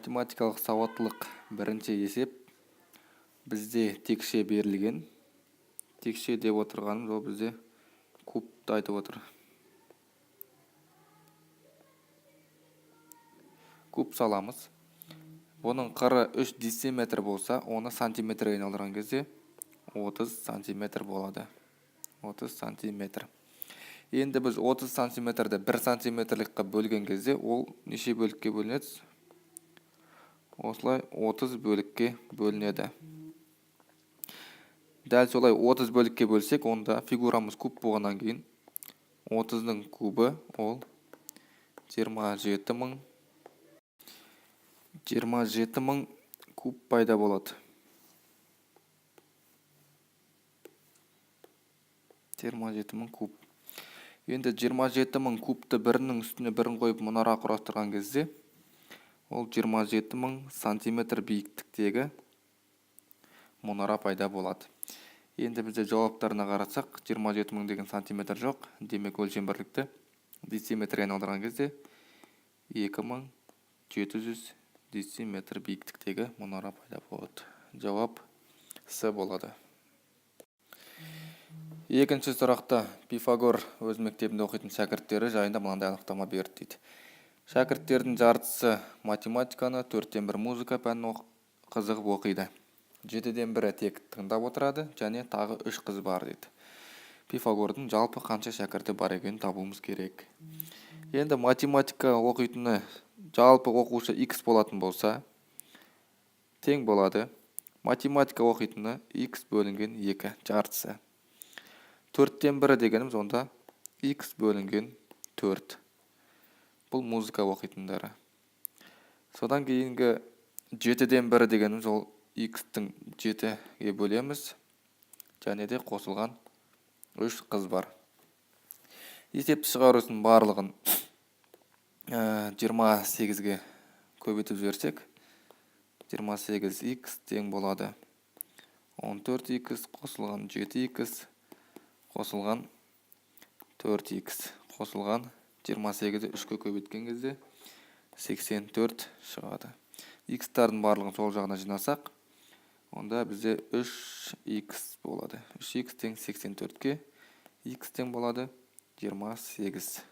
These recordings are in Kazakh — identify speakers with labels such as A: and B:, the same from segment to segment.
A: Математикалық сауаттылық бірінші есеп. Бізде текше берілген. Текше деп отырғанымыз ол бізде кубты айтып отыр. Куб саламыз. Оның қыры 3 дециметр болса, оны сантиметрге айналдырған кезде 30 сантиметр болады. 30 сантиметр. Енді біз 30 сантиметрді 1 сантиметрлікке бөлген кезде ол неше бөлікке бөлінеді? Осылай 30 бөлікке бөлінеді. Дәл солай 30 бөлікке бөлсек, онда фигурамыз куб болғаннан кейін 30-ның кубы ол 27 000 куб пайда болады. 27 000 куб. Енді 27 000 кубты бірінің үстіне бірін қойып мұнара құрастырған кезде, ол 27 000 сантиметр биіктіктегі мұнара пайда болады. Енді бізде жауаптарына қарасақ, 27 000 деген сантиметр жоқ. Демек өлшем бірлікті дециметрге айналдырған кезде 2700 дециметр биіктіктегі мұнара пайда болады. Жауап С болады. Екінші сұрақта Пифагор өз мектебінде оқитын шәкірттері жайында мынандай анықтама берді дейді. Шәкірттердің жартысы математиканы, 4-тен 1 музыка пәнін қызығып оқиды. 7-ден 1 тек тыңдап отырады, және тағы 3 қыз бар дейді. Пифагордың жалпы қанша шәкірті бар екенін табуымыз керек. Енді математика оқитыны жалпы оқушы X болатын болса, тең болады. Математика оқитыны X бөлінген 2 жартысы. 4-тен 1 дегеніміз онда X бөлінген 4. Бұл музыка оқитындары. Содан кейінгі 7-ден 1 дегеніміз ол X-тің 7-ге бөлеміз. Және де қосылған 3 қыз бар. Есепті шығарудың барлығын 28-ге көбейтіп жіберсек, 28x тең болады 14x қосылған 7x қосылған 4x қосылған 28-ді 3-ке көбейткен кезде 84 шығады. X-тардың барлығын сол жағына жинасақ, онда бізде 3x болады. 3x тең 84-ке, x тең болады 28.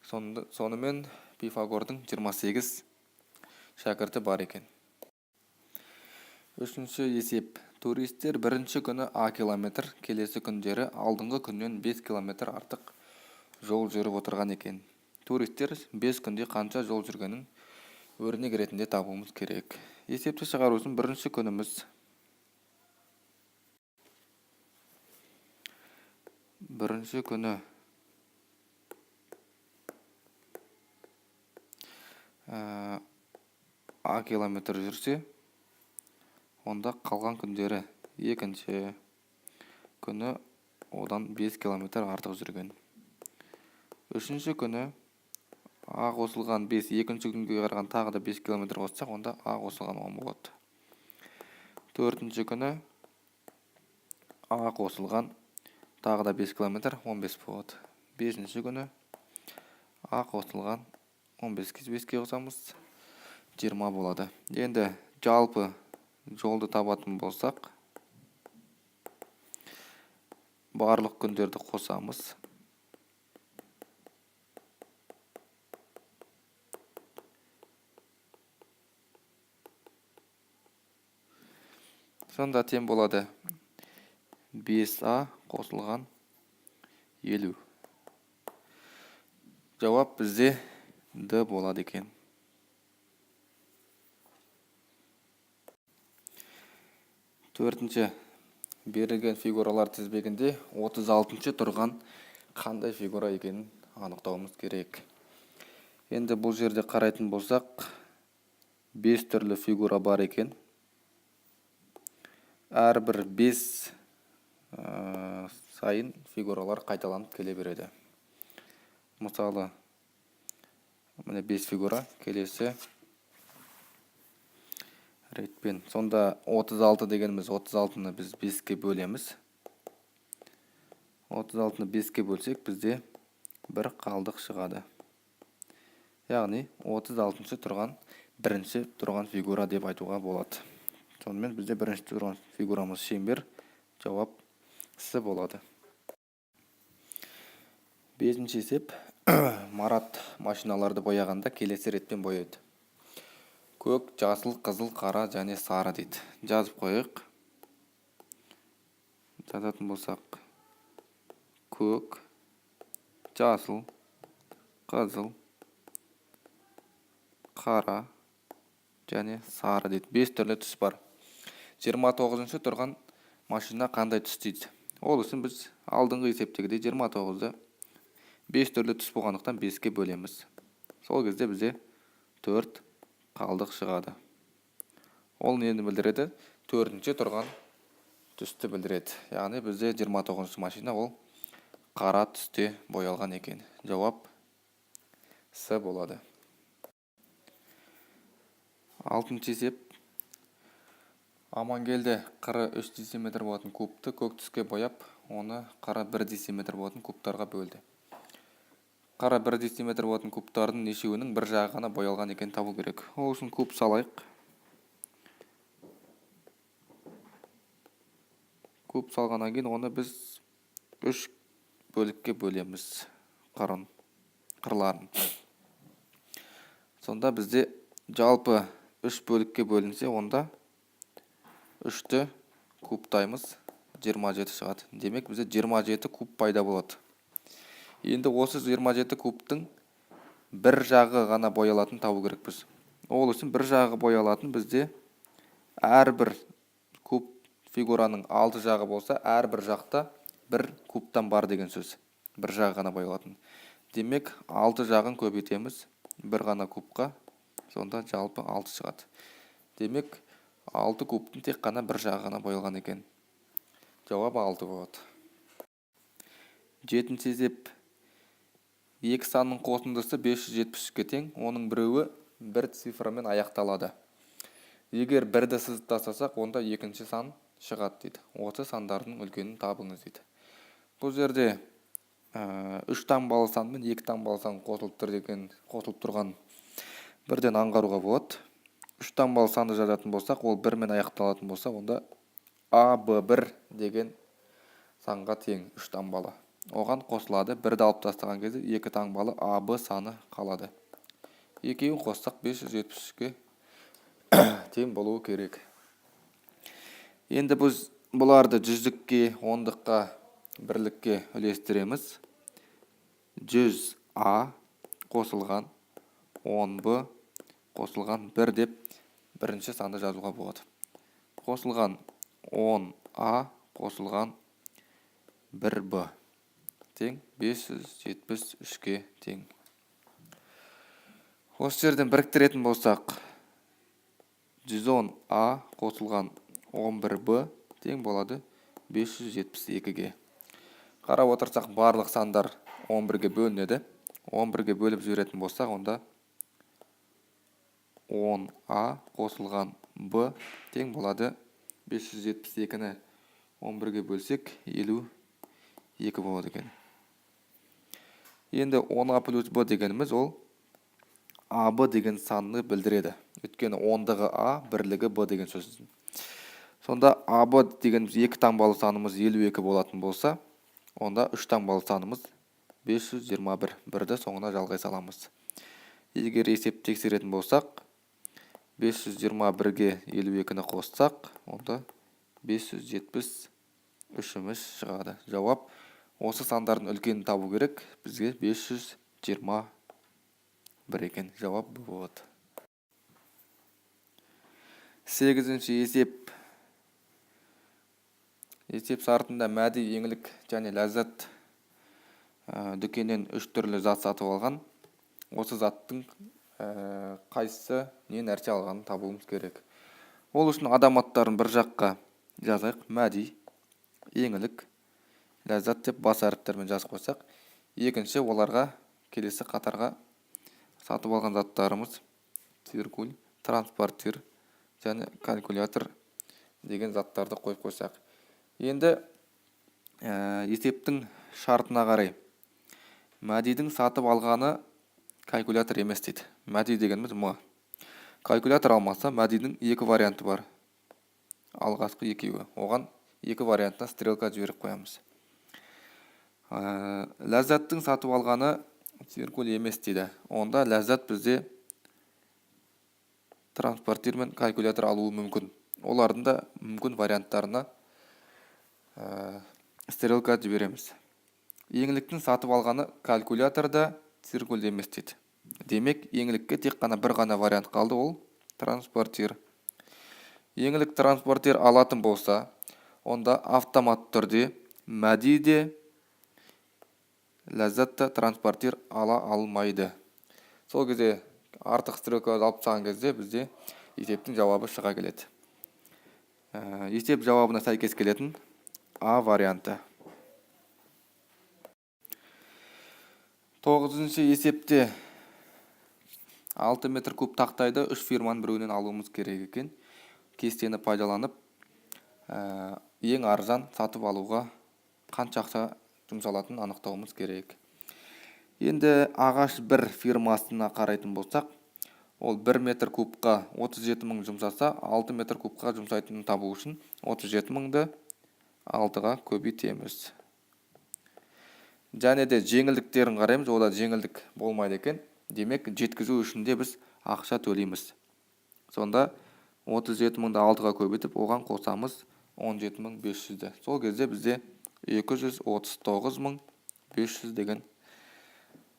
A: Сонымен Пифагордың 28 шәкірті бар екен. Үшінші есеп. Туристер бірінші күні А километр, келесі күндері алдыңғы күннен 5 километр артық жол жүріп отырған екен. Туристер 5 күнде қанша жол жүргенін өрнек ретінде табуымыз керек. Есепті шығарудың бірінші күніміз бірінші күні А километр жүрсе, онда қалған күндері екінші күні одан 5 километр артық жүрген. Үшінші күні А қосылған 5, екінші күнге қараған тағы да 5 километр қоссақ, онда А қосылған 10 болады. Төртінші күні А қосылған тағы да 5 километр 15 болады. Бесінші күні А қосылған 15-ке 5-ке қосамыз 20 болады. Енді жалпы жолды табатын болсақ, барлық күндерді қосамыз. Сонда тең болады 5А қосылған 50. Жауап бізде Д болады екен. Төртінші. Берілген фигуралар тізбегінде 36-шы тұрған қандай фигура екенін анықтауымыз керек. Енді бұл жерде қарайтын болсақ, 5 түрлі фигура бар екен. Әрбір 5 сайын фигуралар қайталанып келе береді. Мысалы, міне 5 фигура келесі ретпен. Сонда 36 дегеніміз 36-ны біз 5-ке бөлеміз. 36-ны 5-ке бөлсек, бізде бір қалдық шығады. Яғни 36-шы тұрған бірінші тұрған фигура деп айтуға болады. Сонымен бізде бірінші тұрған фигурамыз шеңбер, жауап С болады. Бесінші есеп. Марат машиналарды бояғанда келесі ретпен бояйды. Көк, жасыл, қызыл, қара және сары дейді. Жазып қойық. Жазатын болсақ, көк, жасыл, қызыл, қара және сары дейді. 5 түрлі түс бар. 29-шы тұрған машина қандай түс дейді. Ол үшін біз алдыңғы есептегідей 29-ды 5 түрлі түс болғандықтан 5-ке бөлеміз. Сол кезде бізде 4 қалдық шығады. Ол нені білдіреді? 4-ші тұрған түсті білдіреді. Яғни бізде 29-шы машина ол қара түсте боялған екен. Жауап С болады. 6-шы есеп. Амангелді қыры 3 дециметр болатын кубты көк түске бояп, оны қара 1 дециметр болатын кубтарға бөлді. Қара 1 дециметр болатын кубтардың нешеуінің бір жағы ғана боялған екен табу керек. Ол үшін куб салайық. Куб салғаннан кейін оны біз 3 бөлікке бөлеміз қырларын. Сонда бізде жалпы 3 бөлікке бөлінсе, онда 3-ті кубтаймыз, 27 шығады. Демек бізде 27 куб пайда болады. Енді осы 27 кубтың бір жағы ғана боялатын табу керекпіз. Ол үшін бір жағы боялатын бізде әрбір куб фигураның 6 жағы болса, әрбір жақта бір кубтан бар деген сөз. Бір жағы ғана боялатын. Демек 6 жағын көбейтеміз бір ғана кубқа, сонда жалпы 6 шығады. Демек 6 кубтың тек қана бір жағы ғана боялған екен. Жауап 6 болады. 7-ші есеп. Екі санның қосындысы 573-ке тең, оның біреуі бір цифрамен аяқталады. Егер бірді сызып тастасақ, онда екінші сан шығады дейді. Осы сандардың үлкенін табыңыз дейді. Бұл жерде 3 таңбалы сан мен 2 таңбалы сан қосылып тұрған бірден аңғаруға болады. 3 таңбалы санды жазатын болсақ, ол 1 мен аяқталатын болса, онда AB1 деген санға тең 3 таңбалы. Оған қосылады. Бірді алып тастаған кезде 2 таңбалы AB саны қалады. Екеуін қоссақ 573-ке тең болуы керек. Енді біз бұларды жүздікке, ондыққа, бірлікке үлестіреміз. 100А қосылған 10B қосылған 1 деп бірінші санды жазуға болады. Қосылған 10А қосылған 1B тең 573-ке тең. Осы жерден біріктіретін болсақ, 110А қосылған 11B тең болады 572-ге. Қарап отырсақ, барлық сандар 11-ге бөлінеді. 11-ге бөліп жіберетін болсақ, онда 10А қосылған B тең болады 572-ні 11-ге бөлсек 52 болады екен. Енді 10А плюс B дегеніміз ол AB деген санны білдіреді. Өйткені 10-дағы А, бірлігі B деген сөз. Сонда AB дегеніміз 2 таңбалы санымыз 52 болатын болса, онда 3 таңбалы санымыз 521. Бірді соңына жалғай саламыз. Егер есеп тексеретін болсақ, 521-ге 52-ні қоссақ, онда 573-іміз шығады. Жауап осы сандардың үлкенін табу керек. Бізге 521 екен. Жауап болады. 8-ші есеп. Есеп сартында Мәди, Еңлік және Ләззат дүкеннен 3 түрлі зат сатып алған. Осы заттың қайсысы не нәрсе алғанын табуымыз керек. Ол үшін адам аттарын бір жаққа жазайық. Мәди, Еңлік, Ләззат деп бас әріптермен жазып қойсақ, екінші оларға келесі қатарға сатып алған заттарымыз циркуль, транспортир және калькулятор деген заттарды қойып қойсақ. Енді есептің шартына қарай Мәдидің сатып алғаны калькулятор емес дейді. Мәди дегеніміз М. Калькулятор алмаса, мәдидің екі варианты бар. Алғашқы екеуі. Оған екі вариантына стрелка жіберіп қоямыз. Ләззаттың сатып алғаны циркуль емес дейді. Онда ләззат бізде транспортир мен калькулятор алуы мүмкін. Олардың да мүмкін варианттарына стрелка жібереміз. Еңліктің сатып алғаны калькуляторда циркуль емес дейді. Демек, еңлікке тек қана бір ғана вариант қалды, ол транспортир. Еңлік транспортир алатын болса, онда автомат түрде мәди де ләззатта транспортир ала алмайды. Сол кезде артық стрелка алып тастаған кезде бізде есептің жауабы шыға келеді. Есеп жауабына сәйкес келетін А варианты. 9-шы есепте 6 метр куб тақтайды 3 фирманың біреуінен алуымыз керек екен. Кестені пайдаланып, ең арзан сатып алуға қанша ақша жұмсалатынын анықтауымыз керек. Енді ағаш бір фирмасына қарайтын болсақ, ол 1 метр кубқа 37 мың жұмсаса, 6 метр кубқа жұмсайтынын табу үшін 37 мыңды 6-ға көбейтеміз. Және де жеңілдіктерін қараймыз, ода жеңілдік болмайды екен. Демек, жеткізу үшін де біз ақша төлейміз. Сонда 37 мыңды 6-ға көбейтіп, оған қосамыз 17 мың 500-ді. Сол кезде бізде 239 мың 500 деген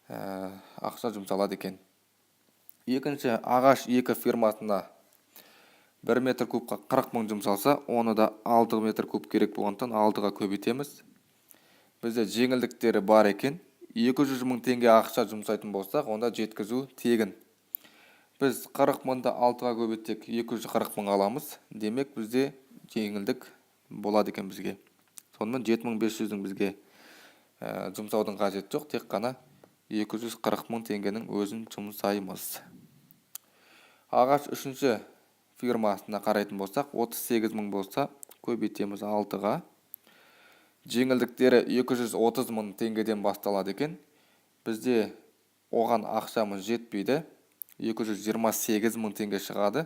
A: ақша жұмсалады екен. Екінші, ағаш екі фирмасына 1 метр кубқа 40 мың жұмсалса, оны да 6 метр куб керек болғандықтан 6-ға көбейтеміз. Бізде жеңілдіктері бар екен. 200 мың теңге ақша жұмсайтын болсақ, онда жеткізу тегін. Біз 40 мыңды 6-ға көбейтсек 240 мың аламыз. Демек, бізде жеңілдік болады екен бізге. Сонымен 7500-дің бізге жұмсаудың қажеті жоқ, тек қана 240 мың теңгенің өзін жұмсаймыз. Ағаш үшінші фирмасына қарайтын болсақ, 38 мың болса, көбейтеміз 6-ға. Жеңілдіктері 230 мың теңгеден басталады екен. Бізде оған ақшамыз жетпейді. 228 мың теңге шығады.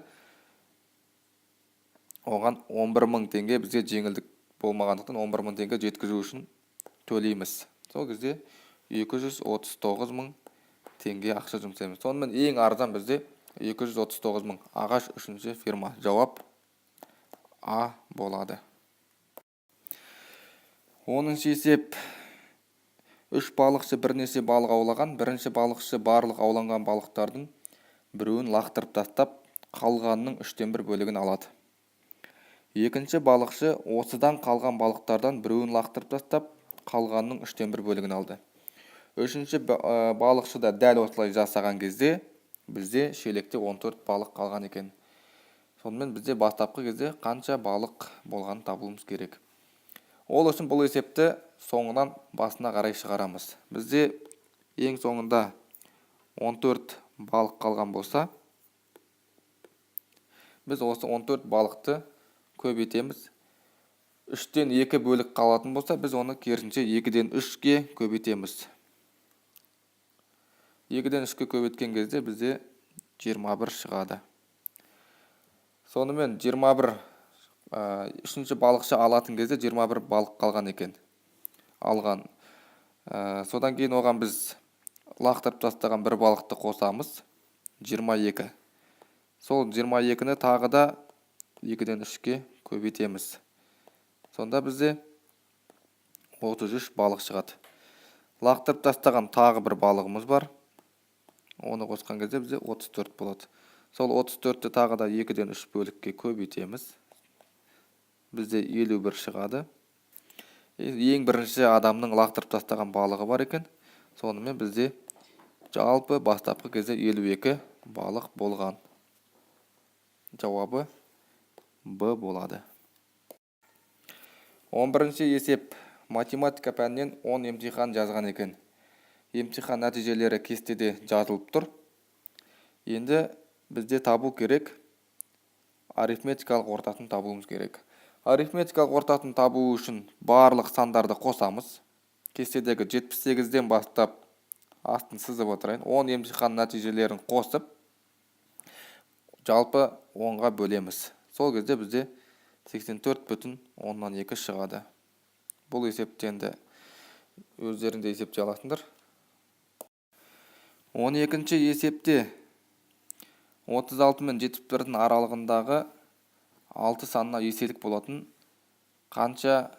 A: Оған 11 мың теңге бізде жеңілдік болмағандықтан 11 мың теңге жеткізу үшін төлейміз. Сол кезде 239 мың теңге ақша жұмсаймыз. Сонымен ең арзан бізде 239 мың. Ағаш үшінші фирма. Жауап А болады. 10-шы есеп. 3 балықшы бірнеше балық аулаған. Бірінші балықшы барлық ауланған балықтардың біреуін лақтырып тастап, қалғанының 3/1 бөлігін алады. Екінші балықшы осыдан қалған балықтардан біреуін лақтырып тастап, қалғанының 3/1 бөлігін алды. Үшінші балықшы да дәл осылай жасаған кезде бізде шелекте 14 балық қалған екен. Сонымен бізде бастапқы кезде қанша балық болғанын табуымыз керек. Ол үшін бұл есепті соңынан басына қарай шығарамыз. Бізде ең соңында 14 балық қалған болса, біз осы 14 балықты көбейтеміз. 3-тен 2 бөлік қалатын болса, біз оны керісінше 2-ден 3-ге көбейтеміз. 2-ден 3-ге көбейткен кезде бізде 21 шығады. Сонымен 21 үшінші балықшы алатын кезде 21 балық қалған екен. Алған. Содан кейін оған біз лақтырып тастаған бір балықты қосамыз. 22. Сол 22-ні тағы да 2-ден 3-ге көбейтеміз. Сонда бізде 33 балық шығады. Лақтырып тастаған тағы бір балығымыз бар. Оны қосқан кезде бізде 34 болады. Сол 34-ті тағы да 2-ден 3 бөлікке көбейтеміз. Бізде 51 шығады. Ең бірінші адамның лақтырып тастаған балығы бар екен. Сонымен бізде жалпы бастапқы кезде 52 балық болған. Жауабы Б болады. 11-ші есеп. Математика пәнінен 10 емтихан жазған екен. Емтихан нәтижелері кестеде жазылып тұр. Енді бізде табу керек. Арифметикалық ортасын табуымыз керек. Арифметикалық ортасын табу үшін барлық сандарды қосамыз. Кестедегі 78-ден бастап астын сызып отырайын. 10 емтихан нәтижелерін қосып, жалпы 10-ға бөлеміз. Сол кезде бізде 84,2 шығады. Бұл есепті енді өздерінде есептей аласыңдар. 12-ші есепте 36 мен 71-дің аралығындағы 6 санына еселік болатын қанша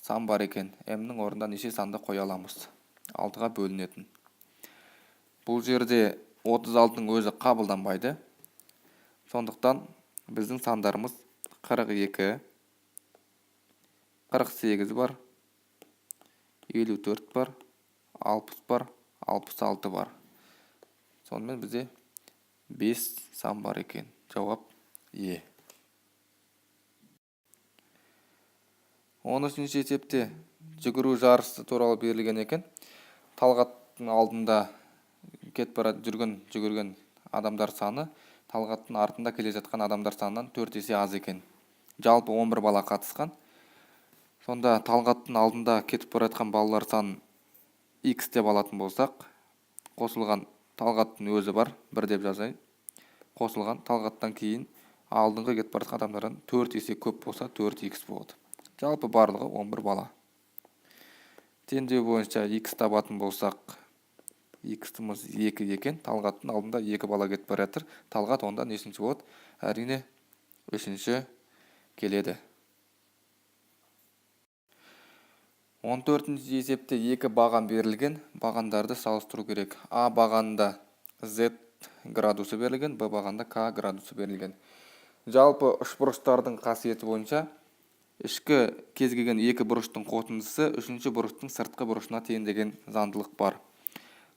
A: сан бар екен? М-нің орнында неше санды қоя аламыз? 6-ға бөлінетін. Бұл жерде 36-ның өзі қабылданбайды. Сондықтан біздің сандарымыз 42, 48 бар, 54 бар, 60 бар, 66 бар. Сонымен бізде 5 сан бар екен. Жауап Е. 13-ші есепте жүгіру жарысы туралы берілген екен. Талғаттың алдында жүгірген адамдар саны Талғаттың артында келе жатқан адамдар санынан 4 есе аз екен. Жалпы 11 бала қатысқан. Сонда Талғаттың алдында кетіп бара жатқан балалар санын X деп алатын болсақ, қосылған Талғаттың өзі бар, 1 деп жазайын. Қосылған Талғаттан кейін алдыңғы кетіп бара жатқан адамдардан 4 есе көп болса 4x болады. Жалпы барлығы 11 бала. Теңдеу бойынша x табатын болсақ, x-тіміз 2 екен. Талғаттың алдында 2 бала кетіп бара жатыр. Талғат онда нешінші болады? Әрине 3-ші келеді. 14-ші есепте 2 баған берілген. Бағандарды салыстыру керек. А бағанында Z градусы берілген, Б бағанында К градусы берілген. Жалпы үшбұрыштардың қасиеті бойынша ішкі кез келген 2 бұрыштың қосындысы 3-ші бұрыштың сыртқы бұрышына тең деген заңдылық бар.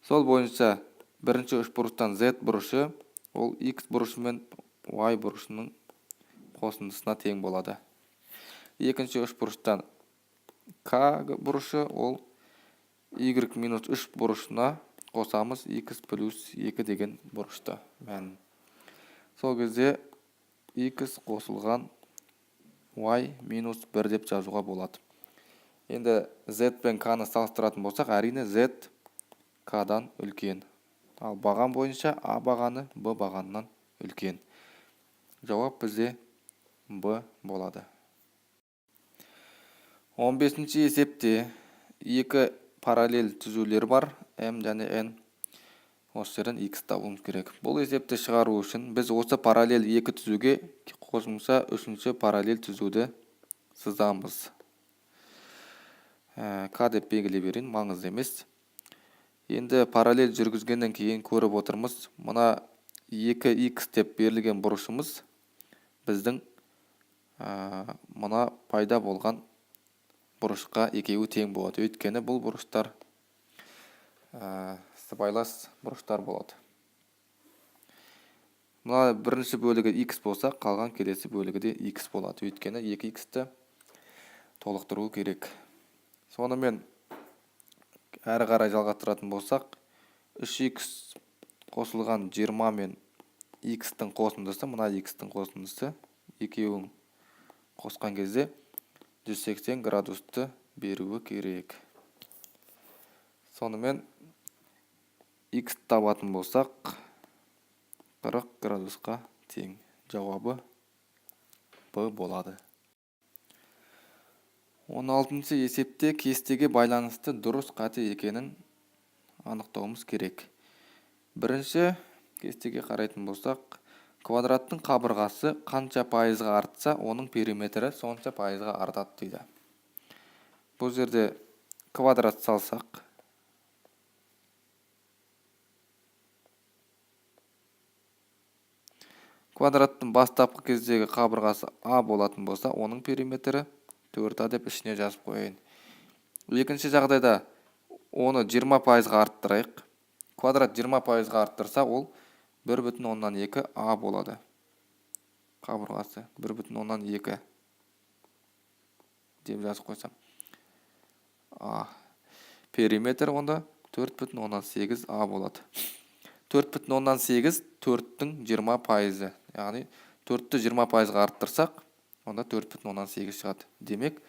A: Сол бойынша бірінші үшбұрыштан Z бұрышы ол X бұрышы мен Y бұрышының қосындысына тең болады. Екінші үшбұрыштан К бұрышы ол Y минус 3 бұрышына қосамыз X плюс 2 деген бұрышты мәнін. Сол кезде X қосылған Y минус 1 деп жазуға болады. Енді Z пен K-ны салыстыратын болсақ, әрине Z K-дан үлкен. Ал баған бойынша А бағаны Б бағанынан үлкен. Жауап бізде Б болады. 15-ші есепте 2 параллель түзулер бар, М және N. Осы жерден X табуымыз керек. Бұл есепті шығару үшін біз осы параллель 2 түзуге қосымша 3-ші параллель түзуді сызамыз. К деп белгілей берейін, маңызды емес. Енді параллель жүргізгеннен кейін көріп отырмыз. Мына 2x деп берілген бұрышымыз біздің мына пайда болған бұрышқа екеуі тең болады. Өйткені бұл бұрыштар сыбайлас бұрыштар болады. Мына бірінші бөлігі x болса, қалған келесі бөлігі де x болады. Өйткені 2x-ті толықтыру керек. Сонымен әрі қарай жалғастыратын болсақ, 3x қосылған 20 мен x-тің қосындысы, мына x-тің қосындысы екеуін қосқан кезде 180 градусты беруі керек. Сонымен x табатын болсақ 40 градусқа тең. Жауабы Б болады. 16-ші есепте кестеге байланысты дұрыс қате екенін анықтауымыз керек. Бірінші кестеге қарайтын болсақ, квадраттың қабырғасы қанша пайызға артса, оның периметрі сонша пайызға артады дейді. Бұл жерде квадрат салсақ, квадраттың бастапқы кездегі қабырғасы А болатын болса, оның периметрі 4А деп ішіне жазып қойын. Екінші жағдайда оны 20%-ға арттырайық. Квадрат 20%-ға арттырса, ол 1,2 А болады. Қабырғасы 1,2 деп жазып қойсам. Периметр онда 4,8 А болады. 4,8 4-тің 20%. Яғни 4-ті 20%-ға арттырсақ, онда 4,8 шығады. Демек,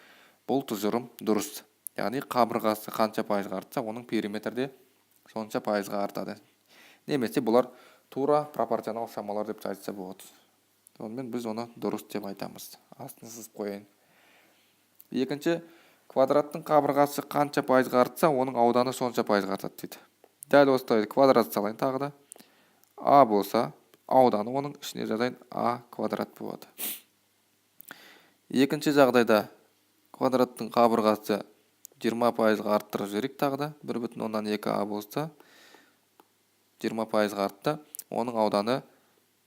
A: бұл тұжырым дұрыс. Яғни қабырғасы қанша пайызға артса, оның периметрде сонша пайызға артады. Немесе бұлар тура пропорционал шамалар деп айтса болады. Сонымен біз оны дұрыс деп айтамыз. Астын сызып қояйын. Екінші, квадраттың қабырғасы қанша пайызға артса, оның ауданы сонша пайызға артады дейді. Дәл осылай квадрат салайын тағы да. А болса, ауданы оның ішіне жазайын А квадрат болады. Екінші жағдайда квадраттың қабырғасы 20 пайызға арттырып жіберейік тағы да. 1,2 А болса, 20 пайызға артты. Оның ауданы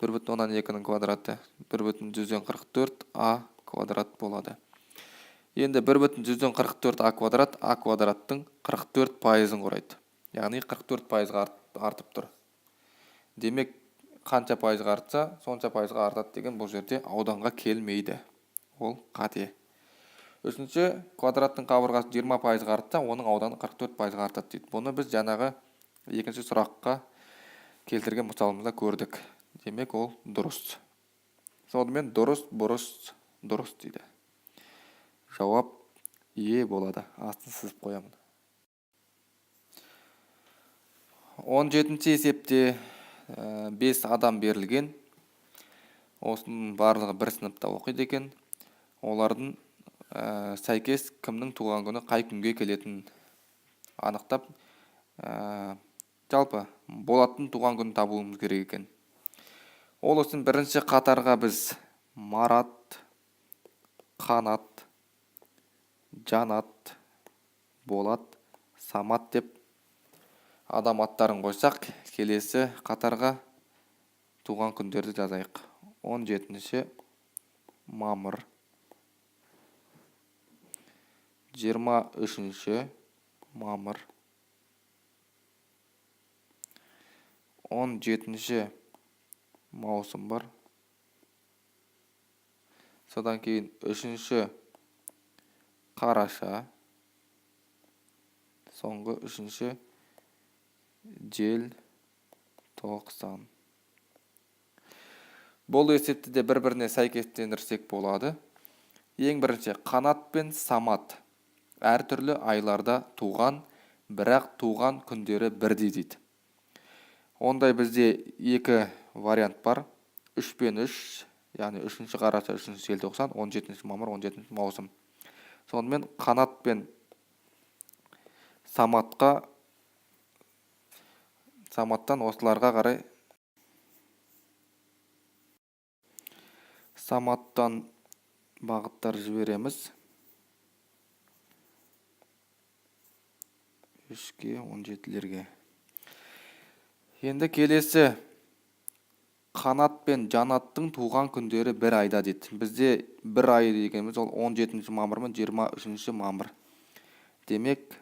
A: 1,2-ның квадраты 1,144 А квадрат болады. Енді 1,144 А квадрат А квадраттың 44 пайызын құрайды. Яғни 44 пайызға артып тұр. Демек, қанша пайызға артса, сонша пайызға артады деген бұл жерде ауданға келмейді. Ол қате. Үшінші, квадраттың қабырғасы 20 пайызға артса, оның ауданы 44 пайызға артады дейді. Бұны біз жаңағы екінші сұраққа келтірген мысалымызда көрдік. Демек, ол дұрыс. Сонымен дұрыс, бұрыс, дұрыс дейді. Жауап Е болады. Астын сызып қоямын. 17-ші есепте 5 адам берілген. Осының барлығы бір сыныпта оқиды екен. Олардың сәйкес кімнің туған күні қай күнге келетінін анықтап, жалпы Болаттың туған күнін табуымыз керек екен. Ол үшін бірінші қатарға біз Марат, Қанат, Жанат, Болат, Самат деп адам аттарын қойсақ, келесі қатарға туған күндерді жазайық. 17-ші мамыр, 23-ші мамыр, 17-ші маусым бар. Содан кейін 3-ші қараша, соңғы 3-ші желтоқсан. Бұл есепті де бір-біріне сәйкестендірсек болады. Ең бірінші, Қанат пен Самат әртүрлі айларда туған, бірақ туған күндері бірдей дейді. Ондай бізде екі вариант бар. 3 пен 3, яғни 3-ші қараша, 3-ші желтоқсан, 17-ші мамыр, 17-ші маусым. Сонымен Қанат пен Саматтан осыларға қарай Саматтан бағыттар жібереміз. 3-ке, 17-лерге. Енді келесі Қанат пен Жанаттың туған күндері бір айда дейді. Бізде бір ай дегеніміз ол 17-ші мамыр мен 23-ші мамыр. Демек,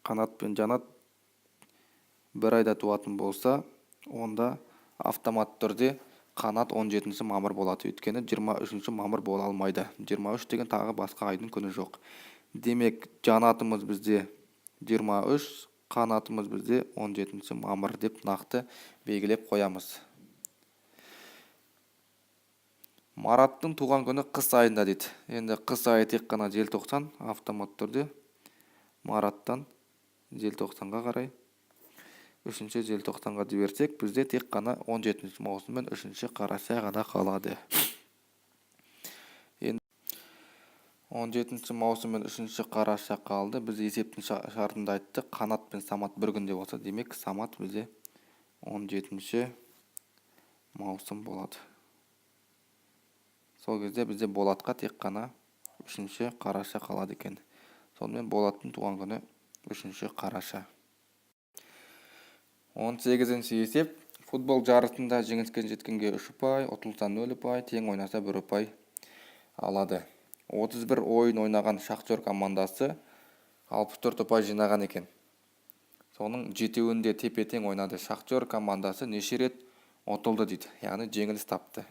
A: Қанат пен Жанат бір айда туатын болса, онда автомат түрде Қанат 17-ші мамыр болады. Өйткені 23-ші мамыр бола алмайды. 23 деген тағы басқа айдың күні жоқ. Демек, Жанатымыз бізде 23, Қанатымыз бізде 17-ші мамыр деп нақты белгілеп қоямыз. Мараттың туған күні қыс айында дейді. Енді қыс айы тек қана желтоқсан, автомат түрде Мараттан желтоқсанға қарай 3-ші желтоқсанға жіберсек, бізде тек қана 17-ші маусым мен 3-ші қараша ғана қалады. Енді 17-ші маусым мен 3-ші қараша қалды. Біз есептің шартында айтты, Қанат пен Самат бір күнде болса, демек Самат бізде 17-ші маусым болады. Сол кезде бізде Болатқа тек қана 3-ші қараша қалады екен. Сонымен Болаттың туған күні 3-ші қараша. 18-ші есеп. Футбол жарысында жеңіске жеткенге 3 ұпай, ұтылса 0 ұпай, тең ойнаса 1 ұпай алады. 31 ойын ойнаған Шахтер командасы 64 ұпай жинаған екен. Соның 7-інде тепе-тең ойнады. Шахтер командасы неше рет ұтылды дейді. Яғни жеңіліс тапты.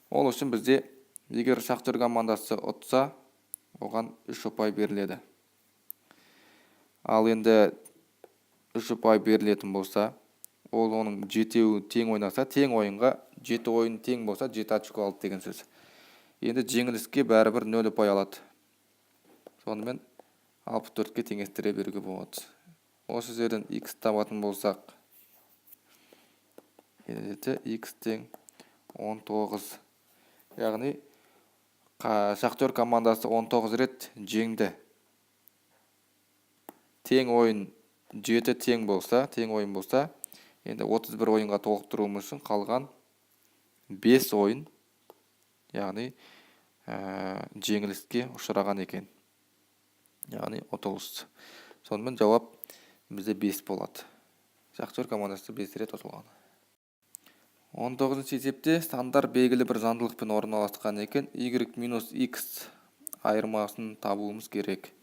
A: Ол үшін бізде егер Шахтер командасы ұтса, оған 3 ұпай беріледі. Ал енді 3 ұпай берілетін болса, ол оның 7-еуі тең ойнаса, тең ойынға 7 ойын тең болса 7 очко алды деген сөз. Енді жеңіліске бәрібір 0 ұпай алады. Сонымен 64-ке теңестіре беруге болады. Осы жерден x табатын болсақ, x тең 19. Яғни Шахтер командасы 19 рет жеңді. Тең ойын 7 тең ойын болса, енді 31 ойынға толықтыруымыз үшін қалған 5 ойын, яғни жеңіліске ұшыраған екен. Яғни ұтылыс. Сонымен жауап бізде 5 болады. Шахтер командасы 5 рет ұтылған. 19-шы есепте сандар белгілі бір заңдылықпен орналасқан екен. Y минус x айырмасын табуымыз керек.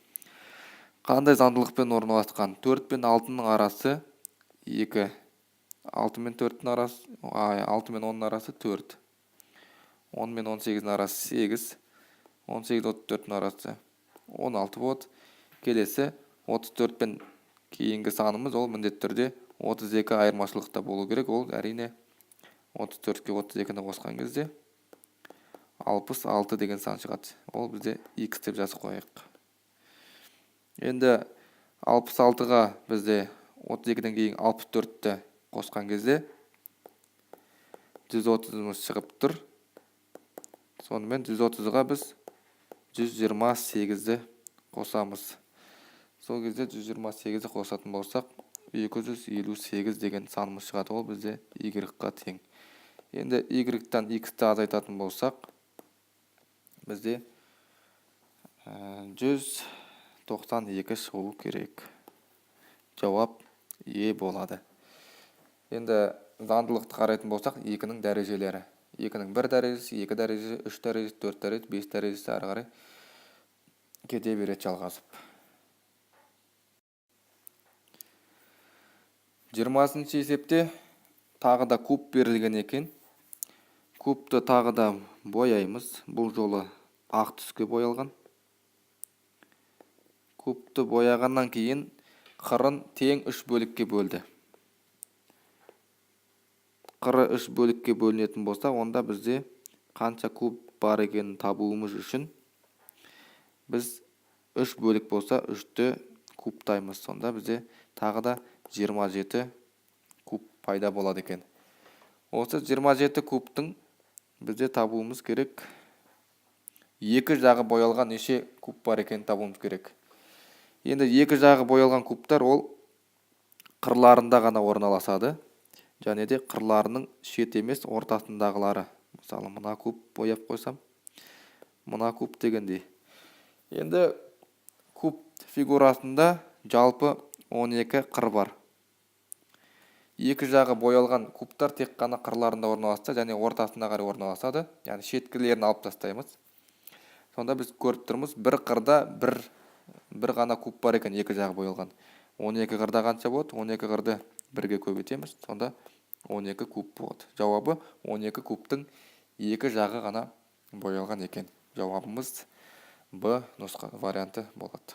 A: Қандай заңдылықпен орналасқан? 4 пен 6-ның арасы 2. 6 мен 4-дің арасы, 6 мен 10-ның арасы 4. 10 мен 18-дің арасы 8. 18-34-дің арасы 16 болады. Келесі 34 пен кейінгі санымыз ол міндетті түрде 32 айырмашылықта болу керек. Ол әрине 34-ке 32-ні қосқан кезде 66 деген сан шығады. Ол бізде x деп жазып қояйық. Енді 66-ға бізде 32-ден кейін 64-ті қосқан кезде 130-ымыз шығып тұр. Сонымен 130-ға біз 128-ді қосамыз. Сол кезде 128-ді қосатын болсақ, 258 деген санымыз шығады. Ол бізде y-ға тең. Енді y-тан x-ті азайтатын болсақ, бізде 192 шығу керек. Жауап е болады. Енді заңдылықты қарайтын болсақ, 2-ның дәрежелері. 2-ның 1 дәрежесі, 2 дәрежесі, 3 дәрежесі, 4 дәрежесі, 5 дәрежесі ары қарай кете береді жалғасып. 20-шы есепте тағы да куб берілген екен. Кубты тағы да бояймыз. Бұл жолы ақ түске боялған. Кубты бояғаннан кейін қырын тең 3 бөлікке бөлді. Қыры 3 бөлікке бөлінетін болса, онда бізде қанша куб бар екенін табуымыз үшін біз 3 бөлік болса 3-ті кубтаймыз. Сонда бізде тағы да 27 куб пайда болады екен. Осы 27 кубтың бізде табуымыз керек. Екі жағы боялған неше куб бар екен табуымыз керек. Енді екі жағы боялған кубтар ол қырларында ғана орналасады. Және де қырларының шет емес ортасындағылары. Мысалы, мына куб бояп қойсам, мына куб дегендей. Енді куб фигурасында жалпы 12 қыр бар. Екі жағы боялған кубтар тек қана қырларында орналасса, және ортасына қарай орналасады. Яғни шеткілерін алып тастаймыз. Сонда біз көріп тұрмыз, бір қырда бір ғана куб бар екен, екі жағы боялған. 12 қырда қанша болады? 12 қырды бірге көбейтеміз. Сонда 12 куб болады. Жауабы 12 кубтың екі жағы ғана боялған екен. Жауабымыз Б варианты болады.